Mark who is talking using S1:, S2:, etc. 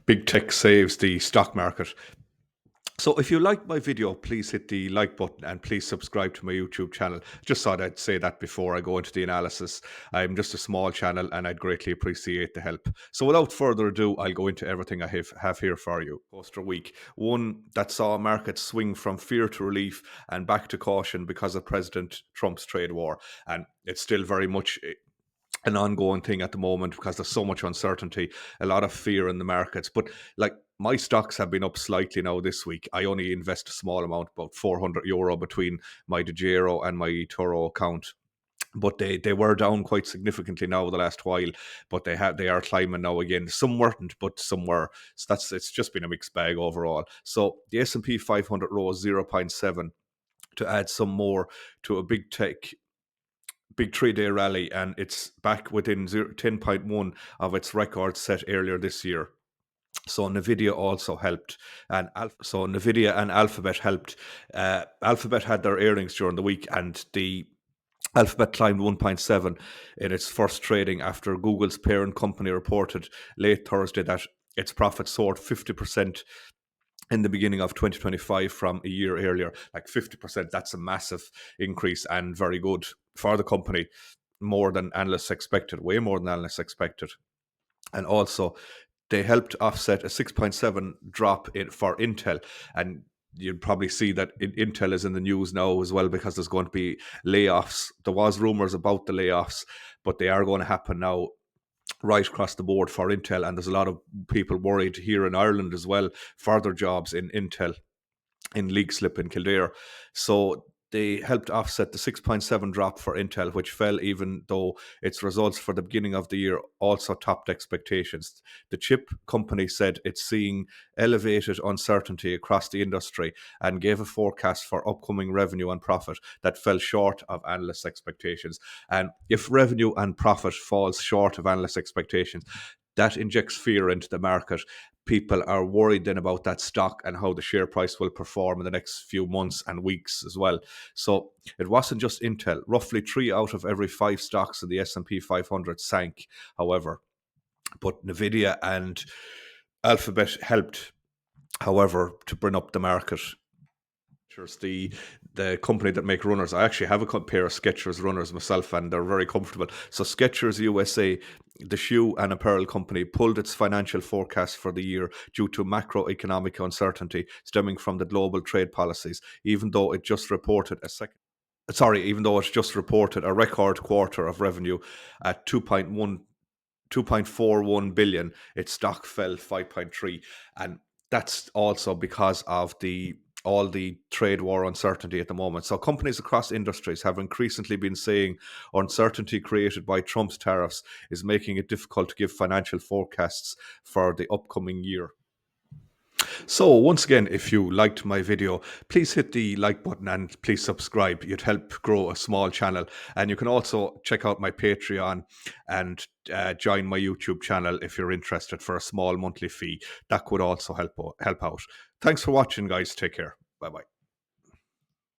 S1: Big tech saves the stock market. So if you like my video, please hit the like button and please subscribe to my YouTube channel. Just thought I'd say that before I go into the analysis. I'm just a small channel and I'd greatly appreciate the help. So without further ado, I'll go into everything I have here for you. Poster week, one that saw markets swing from fear to relief and back to caution because of President Trump's trade war. And it's still very much an ongoing thing at the moment because there's so much uncertainty, a lot of fear in the markets. But like my stocks have been up slightly now this week. I only invest a small amount, about €400 between my DeGiro and my eToro account. But they were down quite significantly now the last while, but they are climbing now again. Some weren't, but some were. So it's just been a mixed bag overall. So the S&P 500 rose 0.7 to add some more to a big 3-day rally, and it's back within 10.1 of its record set earlier this year. So Nvidia also helped, and Nvidia and Alphabet helped. Alphabet had their earnings during the week, and the Alphabet climbed 1.7 in its first trading after Google's parent company reported late Thursday that its profits soared 50% in the beginning of 2025 from a year earlier. Like 50%, that's a massive increase and very good for the company, more than analysts expected, way more than analysts expected. And also, they helped offset a 6.7 drop for Intel. And you'd probably see that Intel is in the news now as well because there's going to be layoffs. There was rumors about the layoffs, but they are going to happen now right across the board for Intel, and there's a lot of people worried here in Ireland as well for their jobs in Intel, in Leixlip in Kildare. So they helped offset the 6.7 drop for Intel, which fell even though its results for the beginning of the year also topped expectations. The chip company said it's seeing elevated uncertainty across the industry and gave a forecast for upcoming revenue and profit that fell short of analysts' expectations. And if revenue and profit falls short of analysts' expectations, that injects fear into the market. People are worried then about that stock and how the share price will perform in the next few months and weeks as well. So it wasn't just Intel. Roughly 3 out of every 5 stocks in the S&P 500 sank, however. But Nvidia and Alphabet helped, however, to bring up the market. The company that make runners. I actually have a pair of Skechers runners myself, and they're very comfortable. So Skechers USA, the shoe and apparel company, pulled its financial forecast for the year due to macroeconomic uncertainty stemming from the global trade policies, even though it just reported a record quarter of revenue at 2.41 billion. Its stock fell 5.3, and that's also because of all the trade war uncertainty at the moment. So companies across industries have increasingly been saying uncertainty created by Trump's tariffs is making it difficult to give financial forecasts for the upcoming year. So once again, if you liked my video, please hit the like button and please subscribe. You'd help grow a small channel. And you can also check out my Patreon and join my YouTube channel if you're interested for a small monthly fee. That could also help out. Thanks for watching, guys. Take care. Bye-bye.